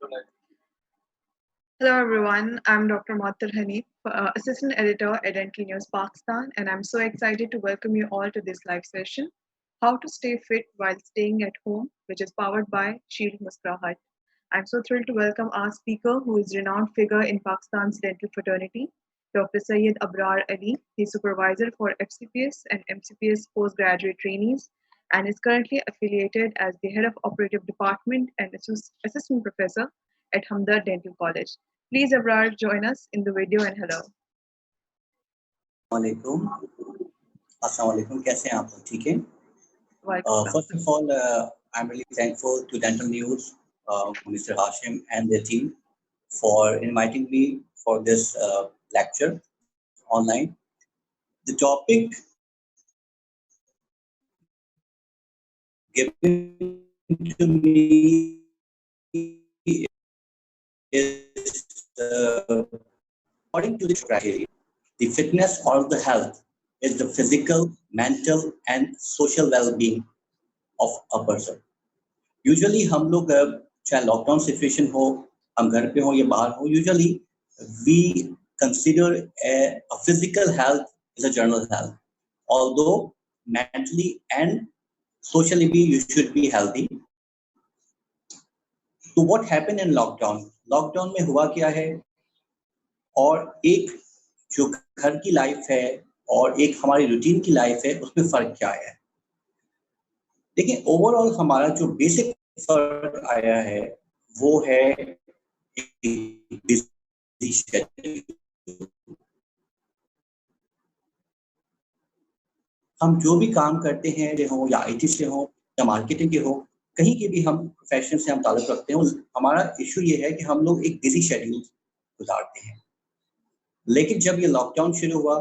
Hello everyone, I'm Dr. Muattar Hanif, Assistant Editor at Dental News Pakistan, and I'm so excited to welcome you all to this live session, How to Stay Fit While Staying at Home, which is powered by Shield Muskrahat. I'm so thrilled to welcome our speaker, who is a renowned figure in Pakistan's dental fraternity, Dr. Syed Abrar Ali. He's supervisor for FCPS and MCPS postgraduate trainees and is currently affiliated as the head of operative department and assistant professor at Hamdard Dental College. Please, Abrar, join us in the video and hello. Assalamu alaikum. कैसे हैं आप लोग? ठीक हैं? First of all, I'm really thankful to Dental News, Mr. Hashim and their team for inviting me for this lecture online. The topic given to me is according to the criteria, the fitness or the health is the physical, mental and social well-being of a person. Usually हम लोग चाहे lockdown situation हो, हम घर पे हो या बाहर हो, usually we consider a physical health is a general health. Although mentally and socially you should be healthy. So what happened in lockdown? Lockdown में हुआ क्या है? और एक जो घर की लाइफ है और एक हमारी रूटीन की लाइफ है, उसमें फर्क क्या है? देखिए, ओवरऑल हमारा जो बेसिक फर्क आया है वो है हम जो भी काम करते हैं, हो या आईटी से हो या मार्केटिंग के हो, कहीं के भी हम प्रोफेशन से हम ताल्लुक रखते हैं, हमारा इशू ये है कि हम लोग एक बिजी शेड्यूल गुजारते हैं। लेकिन जब ये लॉकडाउन शुरू हुआ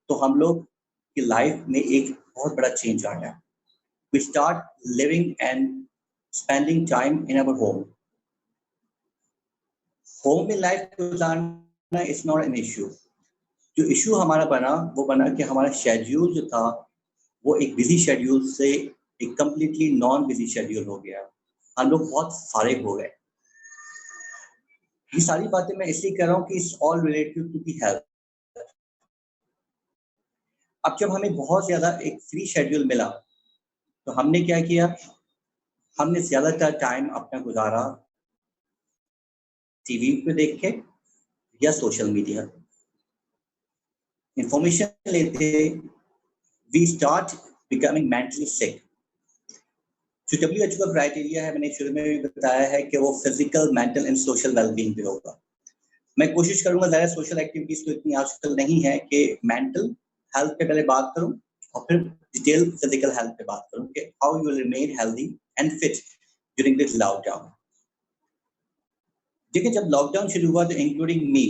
तो हम लोग की लाइफ में एक बहुत बड़ा चेंज आया। We start living and spending time in our home. Home में लाइफ गुजारना is not an issue. जो इशू हमारा बना वो बना कि हमारा शेड्यूल जो था वो एक बिजी शेड्यूल से एक कंप्लीटली नॉन बिजी शेड्यूल हो गया। हम लोग बहुत फारिग हो गए। ये सारी बातें मैं इसलिए कर रहा हूँ कि it's all related to the health. अब जब हमें बहुत ज्यादा एक फ्री शेड्यूल मिला तो हमने क्या किया? हमने ज्यादातर टाइम अपना गुजारा टीवी पे देख के या सोशल मीडिया। इंफॉर्मेशन लेते, वी स्टार्ट बिकमिंग मेंटली सिक। जो WHO का क्राइटेरिया है, मैंने शुरू में भी बताया है कि वो physical, mental and social wellbeing पे होगा। मैं कोशिश करूंगा ज़्यादा सोशल एक्टिविटीज तो इतनी आजकल नहीं है कि मेंटल हेल्थ पे पहले बात करूं और फिर डिटेल फिजिकल हेल्थ पे बात करूं कि how you will remain healthy and fit during this lockdown. देखिए, जब लॉकडाउन शुरू हुआ तो including me,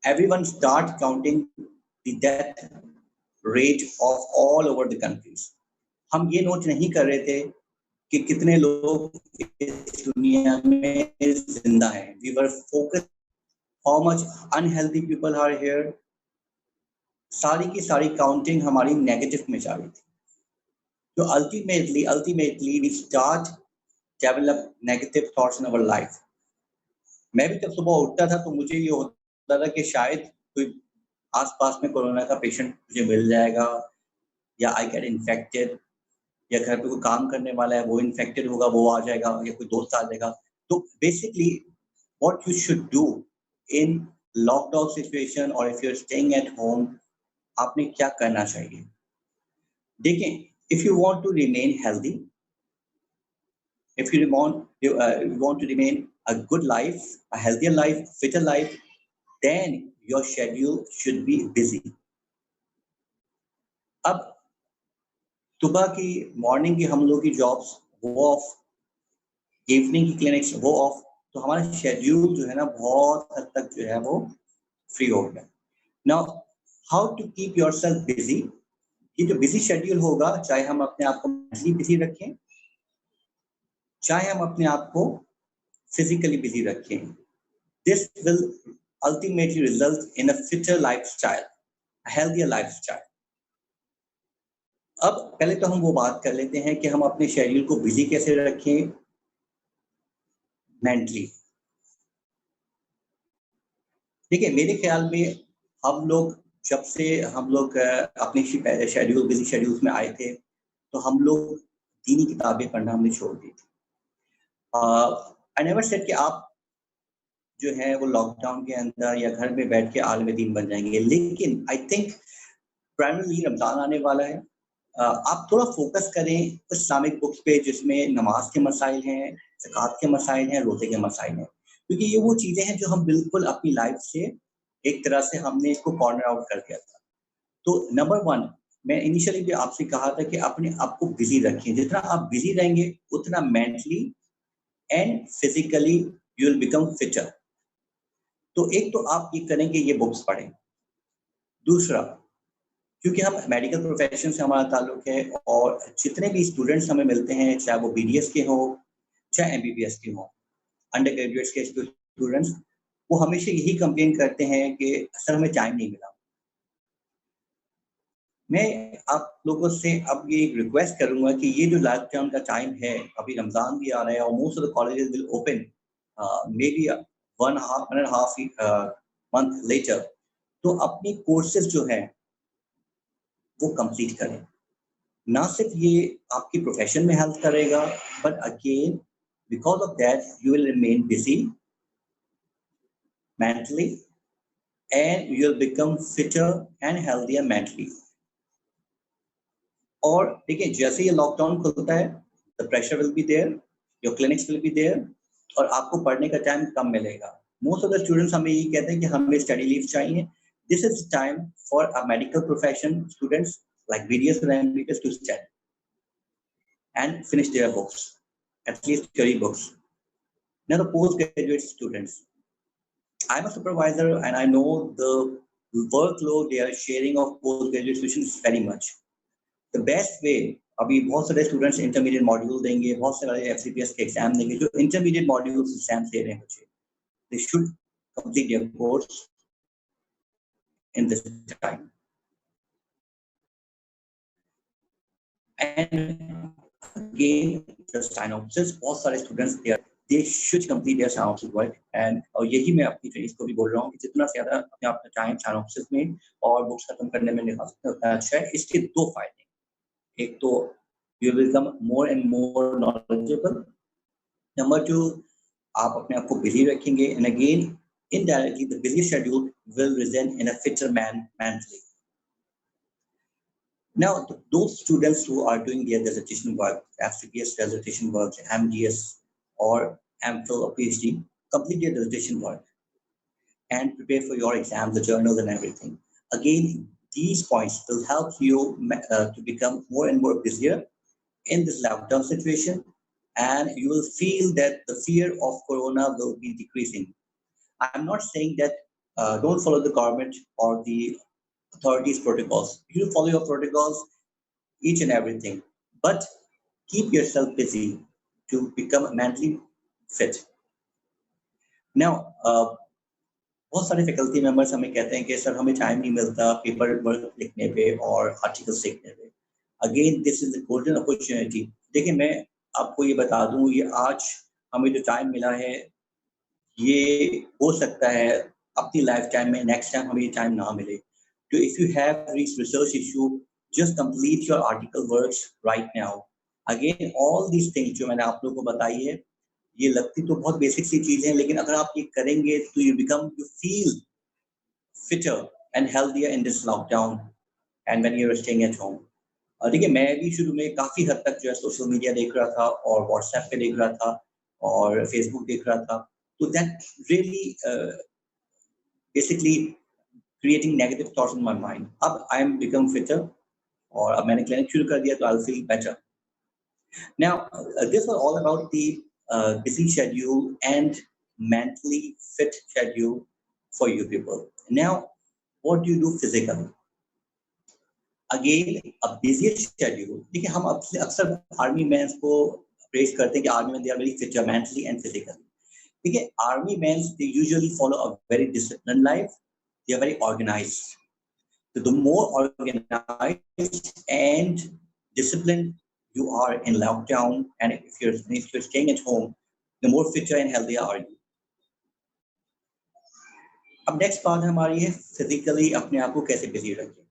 everyone start counting the death rate of all over the countries. हम ये नोट नहीं कर रहे थे कि कितने लोग इस दुनिया में जिंदा हैं। We were focused how much unhealthy people are here. सारी की सारी काउंटिंग हमारी नेगेटिव में जा रही थी। तो ultimately we start develop negative thoughts in our life. मैं भी जब सुबह उठता था तो मुझे ये होता था कि शायद कोई आसपास में कोरोना का पेशेंट मुझे मिल जाएगा या आई गेट इन्फेक्टेड, या घर पे कोई काम करने वाला है वो इन्फेक्टेड होगा, वो आ जाएगा, या कोई दोस्त आ जाएगा। तो basically what you should do in lockdown situation और if you are staying at home, आपने क्या करना चाहिए? देखिए, if you want to remain healthy, if you want to remain a good life, a healthier life, fitter life, then your schedule should be busy. अब सुबह की morning की हम लोग की जॉब्स वो ऑफ, इवनिंग की क्लिनिक्स वो ऑफ, तो हमारा शेड्यूल जो है ना बहुत हद तक जो है वो फ्री हो गया। Now how to keep yourself busy? ये जो बिजी शेड्यूल होगा, चाहे हम अपने आप को मेंटली बिजी रखें, चाहे हम अपने आप को फिजिकली बिजी रखें, this will ultimately result in a fitter lifestyle, a healthier lifestyle. अब पहले तो हम वो बात कर लेते हैं कि हम अपने शेड्यूल को बिजी कैसे रखें। मेंटली। देखिए मेरे ख्याल में हम लोग जब से हम लोग अपनी बिजी शेड्यूल्स में आए थे, तो हम लोग दीनी किताबें पढ़ना हमने छोड़ दी थी। आई नेवर सेड कि आप जो है वो लॉकडाउन के अंदर या घर में बैठ के आलिम दीन बन जाएंगे, लेकिन आई थिंक प्राइमरली रमज़ान आने वाला है। आप थोड़ा फ़ोकस करें उस इस्लामिक बुक्स पे जिसमें नमाज के मसाइल हैं, ज़कात के मसाइल हैं, रोज़े के मसाइल हैं। क्योंकि ये वो चीज़ें हैं जो हम बिल्कुल अपनी लाइफ़ से एक तरह से हमने इसको कॉर्नर आउट कर दिया था। तो नंबर 1, मैं इनिशियली भी आपसे कहा था कि अपने आप को बिज़ी रखें। जितना आप बिज़ी रहेंगे, उतना mentally and physically you will become fitter. तो एक तो आप ये करें कि ये बुक्स पढ़ें। दूसरा, क्योंकि हम मेडिकल प्रोफेशन से हमारा ताल्लुक है और जितने भी स्टूडेंट्स हमें मिलते हैं, चाहे वो बीडीएस के हों, चाहे एमबीबीएस के हों, अंडर ग्रेजुएट्स के स्टूडेंट्स, वो हमेशा यही कंप्लेन करते हैं कि सर हमें टाइम नहीं मिला। मैं आप लोगों से अब ये एक रिक्वेस्ट करूँगा कि ये जो लॉकडाउन का टाइम है, अभी रमज़ान भी आ रहा है और most of the colleges will open maybe 1.5 month later. तो अपनी कोर्सेज़ जो हैं, वो कंप्लीट करें। ना सिर्फ ये आपकी प्रोफेशन में हेल्प करेगा, but again because of that you will remain busy mentally and you will become fitter and healthier mentally. और देखिए जैसे ये लॉकडाउन खुलता है, the pressure will be there, your clinics will be there और आपको पढ़ने का टाइम कम मिलेगा। मोस्ट ऑफ द स्टूडेंट्स हमें यही कहते हैं कि हमें स्टडी लीव चाहिए। This is time for a medical profession students like BDS और MBBS to study and finish their books, at least theory books. Now, the postgraduate students. I'm a supervisor and I know the workload they are sharing of postgraduate students is very much. The best way, अभी बहुत सारे students intermediate module देंगे, बहुत सारे FCPS के exam देंगे, जो intermediate modules exam दे रहे हैं बच्चे, they should complete their course in this time. And again, the synopsis, बहुत सारे students they should complete their synopsis work and और यही मैं अपनी ट्रेनिंग्स को भी बोल रहा हूँ कि जितना ज़्यादा अपने आप का टाइम synopsis में और बुक्स खत्म करने में निकाल सकते हैं उतना अच्छा है। इसके 2 फायदे, एक तो you will become more and more knowledgeable, number 2 आप अपने आप को बिजी रखेंगे and again indirectly the busy schedule will result in a fitter man mentally. Now, those students who are doing their dissertation work, FCPS dissertation work, MDS or MPhil or PhD, complete their dissertation work and prepare for your exams, the journals and everything. Again, these points will help you to become more and more busier in this lockdown situation and you will feel that the fear of corona will be decreasing. I'm not saying that don't follow the government or the authorities protocols. You follow your protocols, each and everything, but keep yourself busy to become mentally fit. Now, बहुत सारे faculty members हमें कहते हैं कि sir हमें time नहीं मिलता paper work लिखने पे और आर्टिकल्स लिखने पे। Again this is a golden opportunity. देखिए मैं आपको ये बता दूं, ये आज हमें जो टाइम मिला है ये हो सकता है अपनी लाइफ टाइम में नेक्स्ट टाइम हमें ये टाइम ना मिले। तो if you have reach research issue just complete your article works right now. Again all these things जो मैंने आप लोगों को बताई है ये लगती तो बहुत बेसिक सी चीजें हैं, लेकिन अगर आप ये करेंगे तो you feel fitter and healthier in this lockdown and when you're staying at home. देखिए मैं भी शुरू में काफ़ी हद तक जो है सोशल मीडिया देख रहा था और व्हाट्सएप पे देख रहा था और फेसबुक देख रहा था, तो that really basically creating negative thoughts in my mind. अब आई एम बिकम फिटर और अब मैंने क्लिनिक शुरू कर दिया तो I will feel better. Now, this was all about the busy schedule and mentally fit schedule for you people. Now, what do you do physically? Again, a busier schedule. देखिए हम अक्सर आर्मी मैंस को praise करते हैं कि army man they are very fit mentally and physically. देखिए army mans they usually follow a very disciplined life. They are very organized. So the more organized and disciplined you are in lockdown, and if you're staying at home, the more fitter and healthier are you. अब next बात हमारी है physically अपने आप को कैसे busy रखें।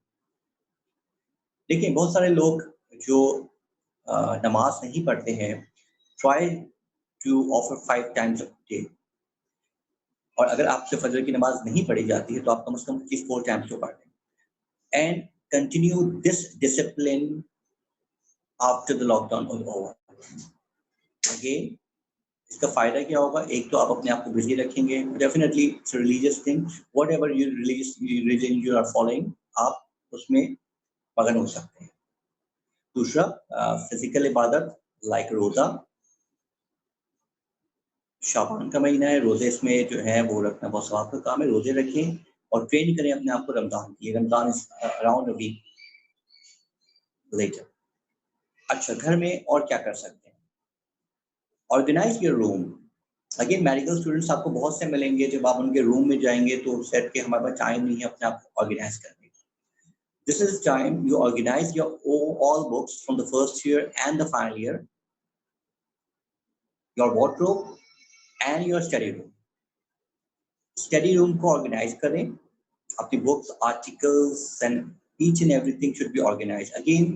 देखिए बहुत सारे लोग जो नमाज नहीं पढ़ते हैं, try to offer 5 times a day, और अगर आपसे फजर की नमाज नहीं पढ़ी जाती है तो आप कम से कम 4 times तो पढ़ लें and continue this discipline after the lockdown over. Again इसका फायदा क्या होगा? एक तो आप अपने आप को बिजी रखेंगे, definitely it's religious thing, whatever you religion you are following, आप उसमें मगन हो सकते हैं। दूसरा फिजिकल इबादत लाइक रोजा, शाबान का महीना है, रोजे इसमें जो है वो रखना बहुत सवाब का काम है, रोजे रखें और ट्रेन करें अपने आप को रमजान की। Ramzan is around a week later. अच्छा, घर में और क्या कर सकते हैं? Organise your room. Again medical students आपको बहुत से मिलेंगे, जब आप उनके रूम में जाएंगे तो सेट के हमारे पास टाइम नहीं है अपने आप को ऑर्गेनाइज करने का। This is time you organise your all books from the first year and the final year, your wardrobe and your study room. Study room को ऑर्गेनाइज करें, अपनी books, articles and each and everything should be organized. Again,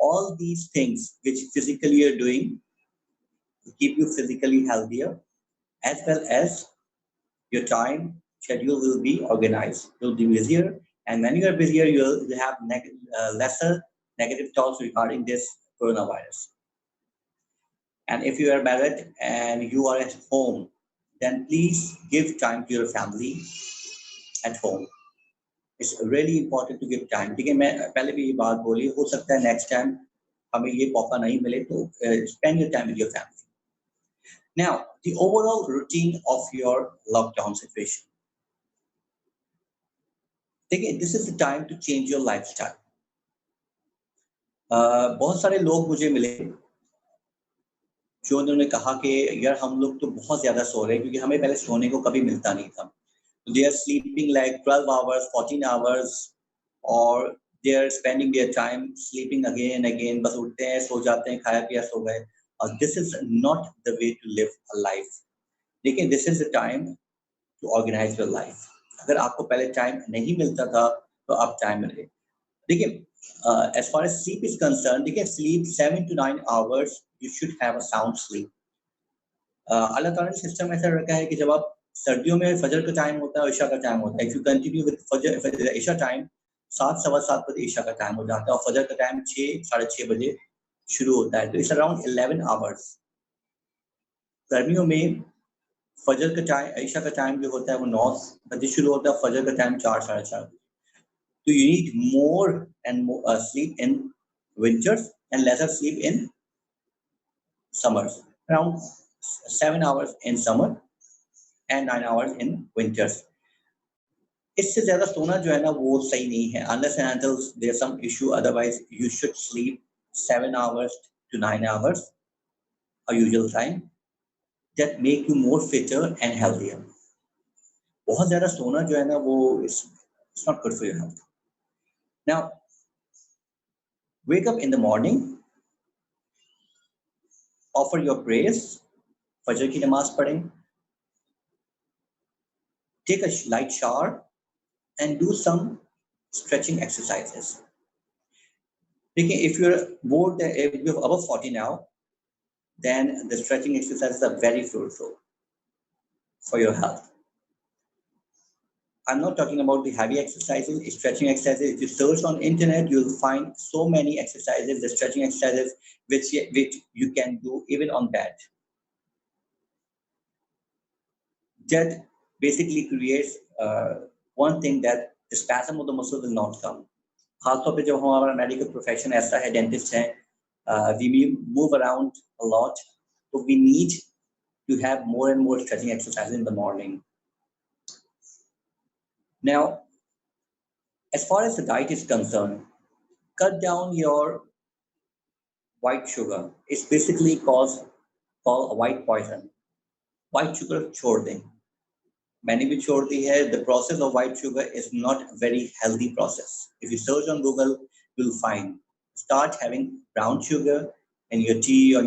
all these things which physically you're doing to keep you physically healthier, as well as your time schedule will be organized. You'll be busier, and when you are busier, you'll have lesser negative thoughts regarding this coronavirus. And if you are married and you are at home, then please give time to your family at home. It's really important to give time. ठीक है, मैं पहले भी ये बात बोली, हो सकता है नेक्स्ट टाइम हमें ये मौका नहीं मिले, तो spend your time with your family. Now, the overall routine of your lockdown situation. देखिए, this is the time to change your lifestyle. बहुत सारे लोग मुझे मिले जो उन्होंने कहा कि यार हम लोग तो बहुत ज़्यादा सो रहे हैं, क्योंकि हमें पहले सोने को कभी मिलता नहीं था। They are sleeping like 12 hours, 14 hours, or they are spending their time sleeping again and again. बस उठते हैं, सो जाते हैं, खाया पिया सो गए। This is not the way to live a life. लेकिन this is the time to organize your life. अगर आपको पहले टाइम नहीं मिलता था तो आप टाइम मिले। देखिए, as far as sleep is concerned, देखिए sleep 7 to 9 hours, you should have a sound sleep. अल्लाह ताला ने सिस्टम ऐसा रखा है कि जब आप सर्दियों में फजर का टाइम होता है, ईशा का टाइम होता है। इफ यू कंटिन्यू विद फजर ईशा टाइम, 7 सवा 7 बजे ईशा का टाइम हो जाता है और फजर का टाइम 6 साढ़े 6 बजे शुरू होता है, तो इट्स अराउंड 11 आवर्स। गर्मियों में फजर का टाइम, ईशा का टाइम जो होता है वो 9 बजे शुरू होता है, फजर का टाइम 4 साढ़े 4 बजे। तो you need more and more sleep in winters and lesser sleep in summers, around 7 hours in summer and 9 hours in winters. इससे ज़्यादा सोना जो है ना वो सही नहीं है, unless and until there's some issue. Otherwise you should sleep 7 hours to 9 hours, a usual time, that make you more fitter and healthier. बहुत ज़्यादा सोना जो है ना वो it's not good for your health. Now, wake up in the morning, offer your prayers, फजर की नमाज पढ़ें, take a light shower and do some stretching exercises. देखिए, if you're more than, if you're above 40 now, then the stretching exercises are very fruitful for your health. I'm not talking about the heavy exercises, stretching exercises. If you search on internet, you'll find so many exercises, the stretching exercises, which you can do even on bed. That basically creates one thing, that the spasm of the muscle will not come. खासतौर पे जब हमारा medical profession ऐसा है, dentist है, we move around a lot, so we need to have more and more stretching exercises in the morning. Now, as far as the diet is concerned, cut down your white sugar. It's basically called a white poison. White sugar छोड़ दें, मैंने भी छोड़ दी है. The process of white sugar is not a very healthy process. If you search on Google, you'll find. Start having brown sugar in your tea or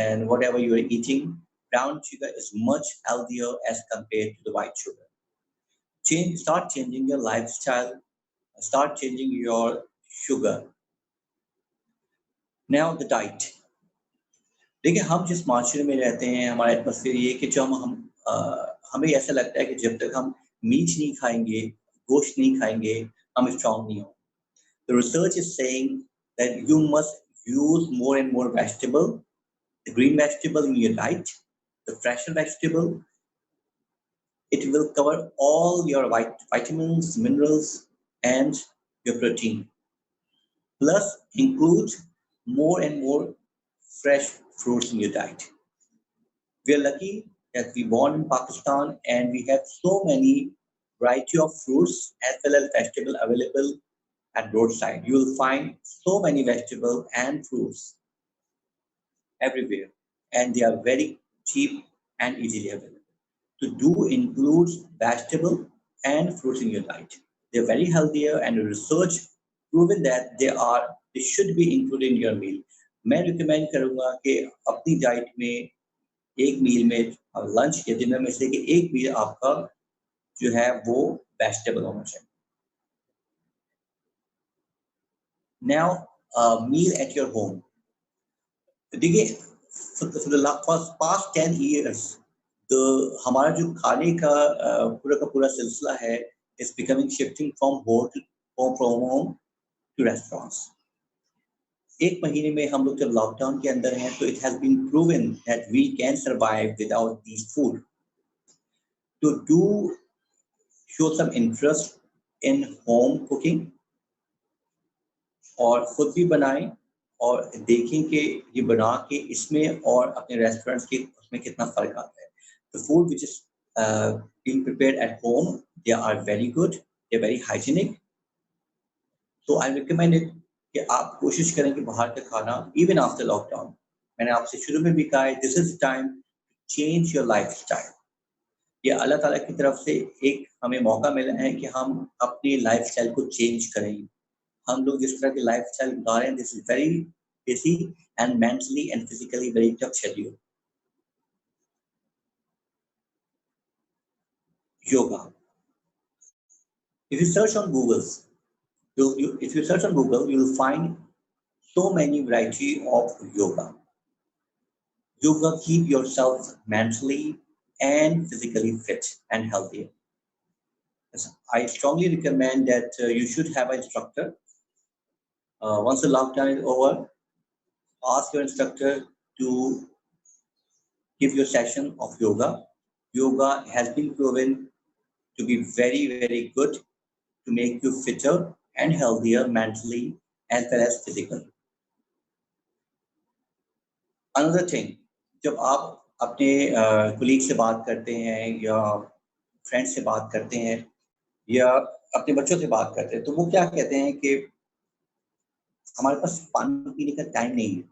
and whatever you are eating. brown sugar is much healthier as compared to the white sugar. Start changing your lifestyle, start changing your sugar. Now the diet. देखिए हम जिस माशरे में रहते हैं, हमारा atmosphere ये है कि जो हमें ऐसा लगता है कि जब तक हम मीट नहीं खाएंगे, गोश्त नहीं खाएंगे, हम स्ट्रांग नहीं होंगे. The research is saying that you must use more and more vegetable, the green vegetable in your diet, the fresher vegetable. It will cover all your vitamins, minerals, and your protein. Plus, include more and more fresh fruits in your diet. We are lucky that we born in Pakistan and we have so many variety of fruits as well as vegetable available at roadside. You will find so many vegetables and fruits everywhere, and they are very cheap and easily available. So do include vegetable and fruits in your diet. They are very healthier, and research proven that they should be included in your meal. मैं recommend करूंगा कि अपनी diet में एक मील में lunch या dinner में से कि एक मील आपका जो है वो वेजिटेबल होना चाहिए. Now, meal at your home. देखिए for the past 10 years, हमारा जो खाने का पूरा सिलसिला है is becoming shifting from home to restaurants. एक महीने में हम लोग जब लॉकडाउन के अंदर हैं तो it has been proven that we can survive without these food. To show some interest in home cooking और खुद भी बनाएं और देखें कि ये बना के इसमें और अपने रेस्टोरेंट्स के उसमें कितना फर्क आता है. The food which is being prepared at home, they are very good, they are very hygienic. So I recommend it कि आप कोशिश करें कि बाहर का खाना even after lockdown. मैंने आपसे शुरू में भी कहा है, this is time to change your lifestyle. ये अल्लाह ताला की तरफ से एक हमें मौका मिला है कि हम अपनी लाइफस्टाइल को चेंज करें. हम लोग जिस तरह की लाइफस्टाइल बता रहे हैं, this is very busy and mentally and physically very tough schedule. Yoga. If you search on Google, you will find so many variety of yoga. Yoga keep yourself mentally and physically fit and healthier. I strongly recommend that you should have an instructor. Once the lockdown is over, ask your instructor to give you a session of yoga. Yoga has been proven to be very, very good to make you fitter and healthier mentally as well as physically. Another thing, जब आप अपने colleague से बात करते हैं या friend से बात करते हैं या अपने बच्चों से बात करते हैं तो वो क्या कहते हैं कि हमारे पास पानी पीने का टाइम नहीं है.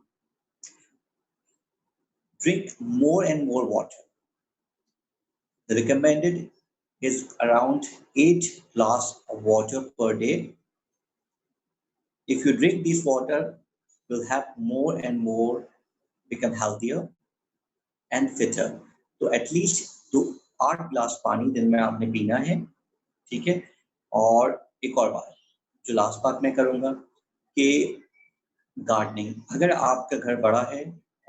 Drink more and more water. The recommended is around 8 glasses of water per day. If you drink this water, you'll have more and more become healthier and fitter. तो at least 8 ग्लास पानी दिन में आपने पीना है, ठीक है. और एक और बात जो लास्ट बात मैं करूँगा कि गार्डनिंग, अगर आपका घर बड़ा है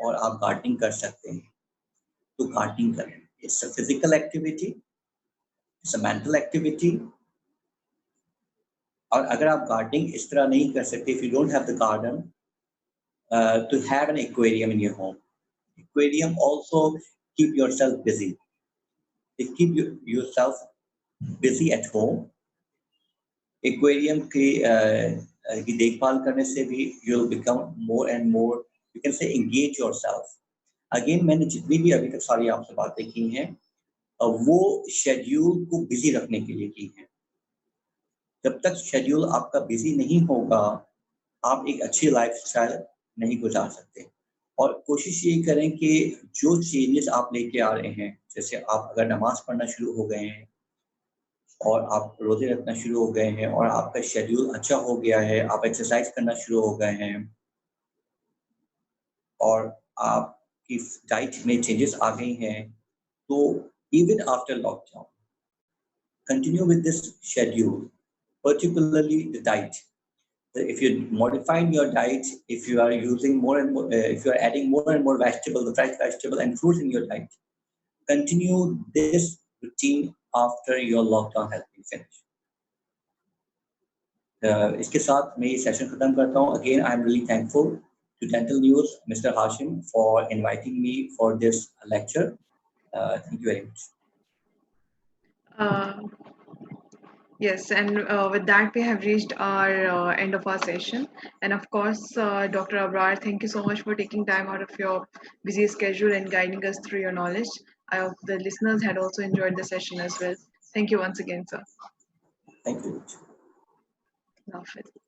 और आप गार्डनिंग कर सकते हैं तो गार्डनिंग करें. It's a physical activity, it's a mental activity. और अगर आप गार्डनिंग इस तरह नहीं कर सकते, if you don't have the garden, to have an aquarium in your home. Aquarium also keep yourself busy. They keep yourself busy at home. Aquarium की देखभाल करने से भी you'll become more and more, you can say, engage yourself. Again, मैंने जितनी भी अभी तक सारी आपसे बातें की हैं वो शेड्यूल को बिजी रखने के लिए की हैं. जब तक शेड्यूल आपका बिजी नहीं होगा, आप एक अच्छी लाइफस्टाइल नहीं गुजार सकते. और कोशिश ये करें कि जो चेंजेस आप लेके आ रहे हैं, जैसे आप अगर नमाज पढ़ना शुरू हो गए हैं और आप रोजे रखना शुरू हो गए हैं और आपका शेड्यूल अच्छा हो गया है, आप एक्सरसाइज करना शुरू हो गए हैं और आप कि डाइट में चेंजेस आ गई हैं, तो even after lockdown, continue with this schedule, particularly the diet. If you're modifying your diet, if you are using more and more, if you are adding more and more vegetable, the fresh vegetable and fruits in your diet, continue this routine after your lockdown has been finished. इसके साथ मैं ये session खत्म करता हूँ. Again, I am really thankful to Dental News, Mr. Hashim, for inviting me for this lecture. Thank you very much. Uh, Yes, and with that, we have reached our end of our session. And of course, Dr. Abrar, thank you so much for taking time out of your busy schedule and guiding us through your knowledge. I hope the listeners had also enjoyed the session as well. Thank you once again, sir. Thank you. Nafis.